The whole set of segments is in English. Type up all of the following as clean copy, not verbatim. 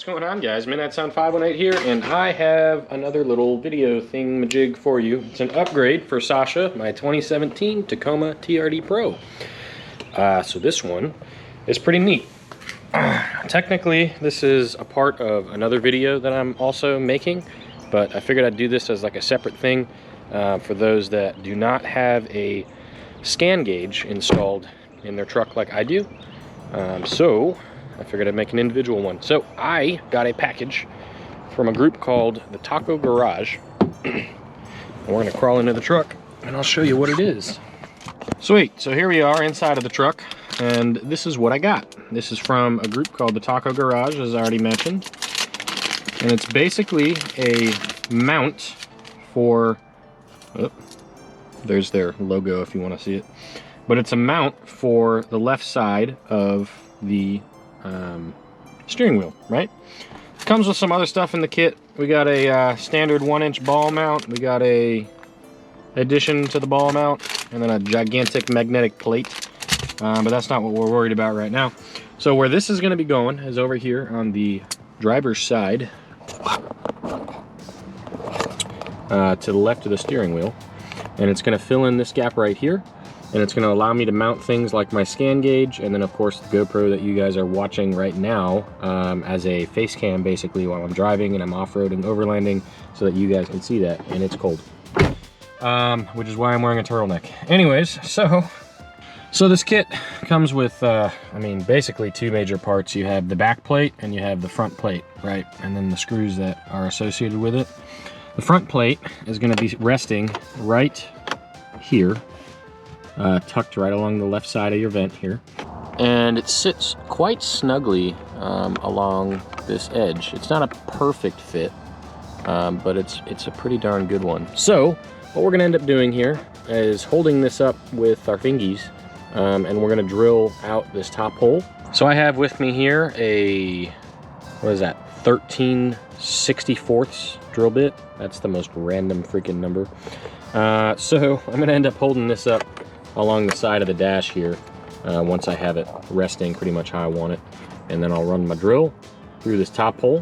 going on, guys? Midnight Sound 518 here, and I have another little video thingamajig for you. It's an upgrade for Sasha, my 2017 Tacoma TRD Pro. So this one is pretty neat. Technically, this is a part of another video that I'm also making, but I figured I'd do this as like a separate thing for those that do not have a scan gauge installed in their truck like I do. So I figured I'd make an individual one. So I got a package from a group called the Taco Garage. And we're gonna crawl into the truck and I'll show you what it is. Sweet, so here we are inside of the truck, and this is what I got. This is from a group called the Taco Garage, as I already mentioned. And it's basically a mount for, oh, there's their logo if you wanna see it. But it's a mount for the left side of the steering wheel, right? Comes with some other stuff in the kit. We got a standard 1-inch ball mount. We got a addition to the ball mount, and then a gigantic magnetic plate. But that's not what we're worried about right now. So where this is going to be going is over here on the driver's side, to the left of the steering wheel, and it's going to fill in this gap right here. And it's going to allow me to mount things like my scan gauge, and then of course the GoPro that you guys are watching right now as a face cam basically while I'm driving and I'm off-roading, overlanding, so that you guys can see that, and it's cold. Which is why I'm wearing a turtleneck. Anyways, so this kit comes with, I mean, basically two major parts. You have the back plate and you have the front plate, right? And then the screws that are associated with it. The front plate is going to be resting right here. Tucked right along the left side of your vent here, and it sits quite snugly along this edge. It's not a perfect fit, but it's a pretty darn good one. So what we're gonna end up doing here is holding this up with our fingies, and we're gonna drill out this top hole. So I have with me here a, what is that, 13/64 drill bit. That's the most random freaking number. So I'm gonna end up holding this up along the side of the dash here once I have it resting pretty much how I want it, and then I'll run my drill through this top hole.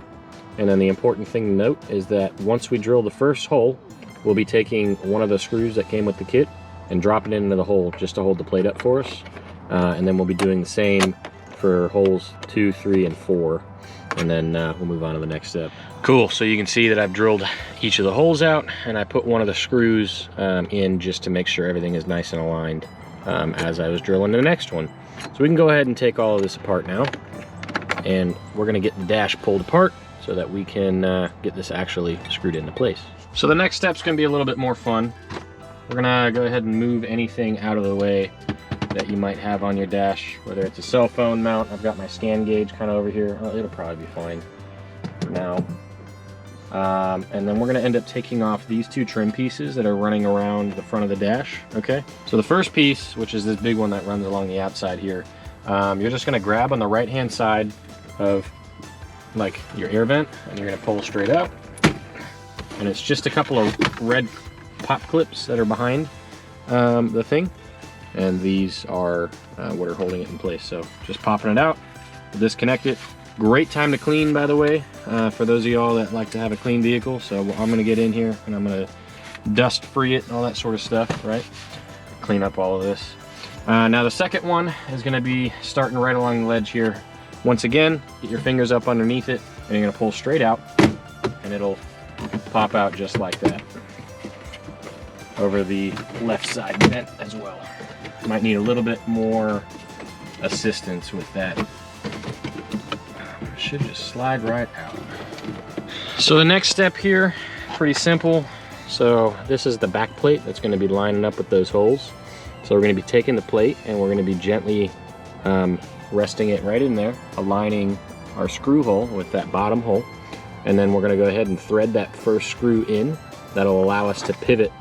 And then the important thing to note is that once we drill the first hole, we'll be taking one of the screws that came with the kit and dropping it into the hole just to hold the plate up for us, and then we'll be doing the same for holes 2, 3, and 4, and then we'll move on to the next step. Cool, so you can see that I've drilled each of the holes out, and I put one of the screws in just to make sure everything is nice and aligned as I was drilling the next one. So we can go ahead and take all of this apart now, and we're gonna get the dash pulled apart so that we can get this actually screwed into place. So the next step's gonna be a little bit more fun. We're gonna go ahead and move anything out of the way that you might have on your dash, whether it's a cell phone mount. I've got my scan gauge kind of over here. Oh, it'll probably be fine for now. And then we're gonna end up taking off these two trim pieces that are running around the front of the dash, okay? So the first piece, which is this big one that runs along the outside here, you're just gonna grab on the right-hand side of like your air vent, and you're gonna pull straight up. And it's just a couple of red pop clips that are behind the thing. And these are what are holding it in place. So just popping it out, disconnect it. Great time to clean, by the way, for those of y'all that like to have a clean vehicle. So I'm gonna get in here and I'm gonna dust free it and all that sort of stuff, right? Clean up all of this. Now the second one is gonna be starting right along the ledge here. Once again, get your fingers up underneath it and you're gonna pull straight out, and it'll pop out just like that over the left side vent as well. Might need a little bit more assistance with that. Should just slide right out. So the next step here, pretty simple. So this is the back plate that's going to be lining up with those holes. So we're going to be taking the plate and we're going to be gently resting it right in there, aligning our screw hole with that bottom hole, and then we're going to go ahead and thread that first screw in. That'll allow us to pivot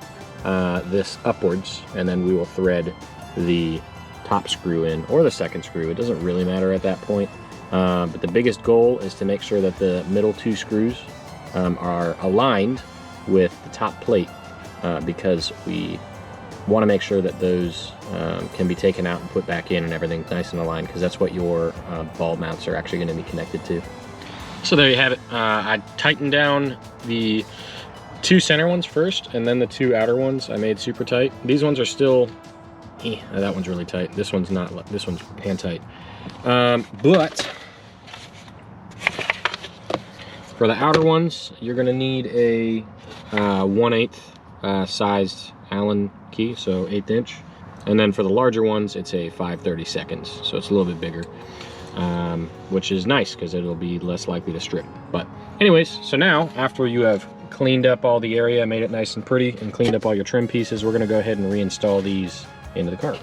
this upwards, and then we will thread the top screw in, or the second screw. It doesn't really matter at that point. But the biggest goal is to make sure that the middle two screws are aligned with the top plate, because we want to make sure that those can be taken out and put back in and everything's nice and aligned, because that's what your ball mounts are actually going to be connected to. So there you have it. I tightened down the 2 center ones first, and then the 2 outer ones I made super tight. These ones are still, that one's really tight. This one's not, this one's hand tight. But for the outer ones, you're gonna need a 1/8 sized Allen key, so 1/8 inch. And then for the larger ones, it's a 5/32, so it's a little bit bigger, which is nice because it'll be less likely to strip. But anyways, so now after you have cleaned up all the area, made it nice and pretty, and cleaned up all your trim pieces, we're gonna go ahead and reinstall these into the cart.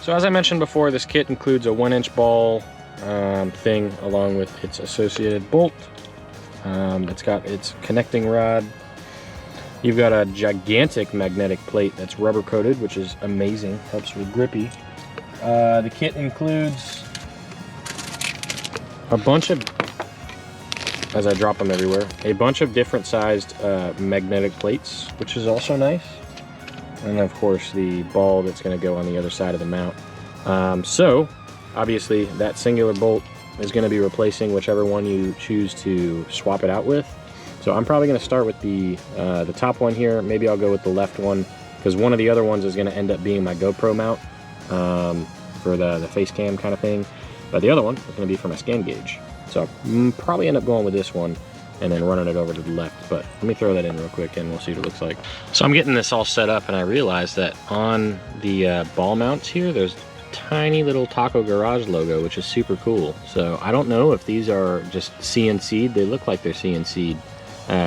So as I mentioned before, this kit includes a 1-inch ball thing along with its associated bolt. It's got its connecting rod. You've got a gigantic magnetic plate that's rubber coated, which is amazing, helps with grippy. The kit includes a bunch of, as I drop them everywhere, a bunch of different sized magnetic plates, which is also nice. And of course the ball that's going to go on the other side of the mount. So obviously that singular bolt is going to be replacing whichever one you choose to swap it out with. So I'm probably going to start with the top one here. Maybe I'll go with the left one, because one of the other ones is going to end up being my GoPro mount for the face cam kind of thing. But the other one is going to be for my scan gauge. So I'll probably end up going with this one and then running it over to the left. But let me throw that in real quick and we'll see what it looks like. So I'm getting this all set up, and I realized that on the ball mounts here, there's a tiny little Taco Garage logo, which is super cool. So I don't know if these are just CNC'd. They look like they're CNC'd,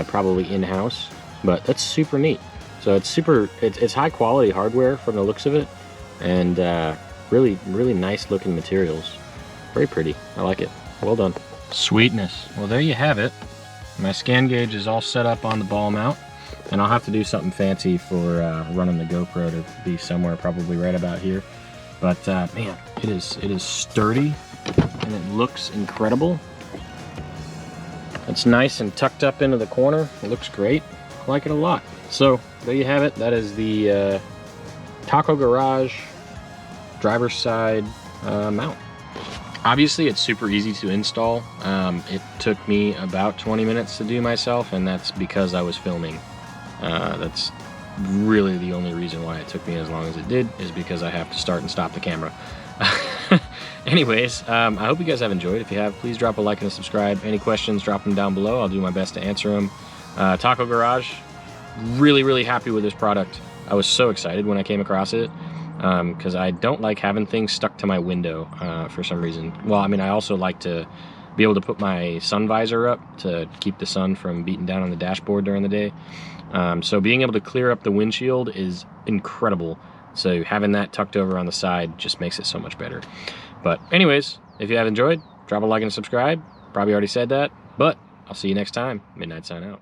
probably in-house, but that's super neat. So it's high quality hardware from the looks of it, and really, really nice looking materials. Very pretty, I like it. Well done. Sweetness. Well, there you have it. My scan gauge is all set up on the ball mount, and I'll have to do something fancy for running the GoPro to be somewhere probably right about here. But man, it is sturdy and it looks incredible. It's nice and tucked up into the corner. It looks great. I like it a lot. So there you have it. That is the Taco Garage driver's side mount. Obviously, it's super easy to install. It took me about 20 minutes to do myself, and that's because I was filming. That's really the only reason why it took me as long as it did, is because I have to start and stop the camera. Anyways, I hope you guys have enjoyed. If you have, please drop a like and a subscribe. Any questions, drop them down below. I'll do my best to answer them. Taco Garage, really, really happy with this product. I was so excited when I came across it, because I don't like having things stuck to my window for some reason. Well, I mean, I also like to be able to put my sun visor up to keep the sun from beating down on the dashboard during the day. So being able to clear up the windshield is incredible. So having that tucked over on the side just makes it so much better. But anyways, if you have enjoyed, drop a like and a subscribe. Probably already said that, but I'll see you next time. Midnight sign out.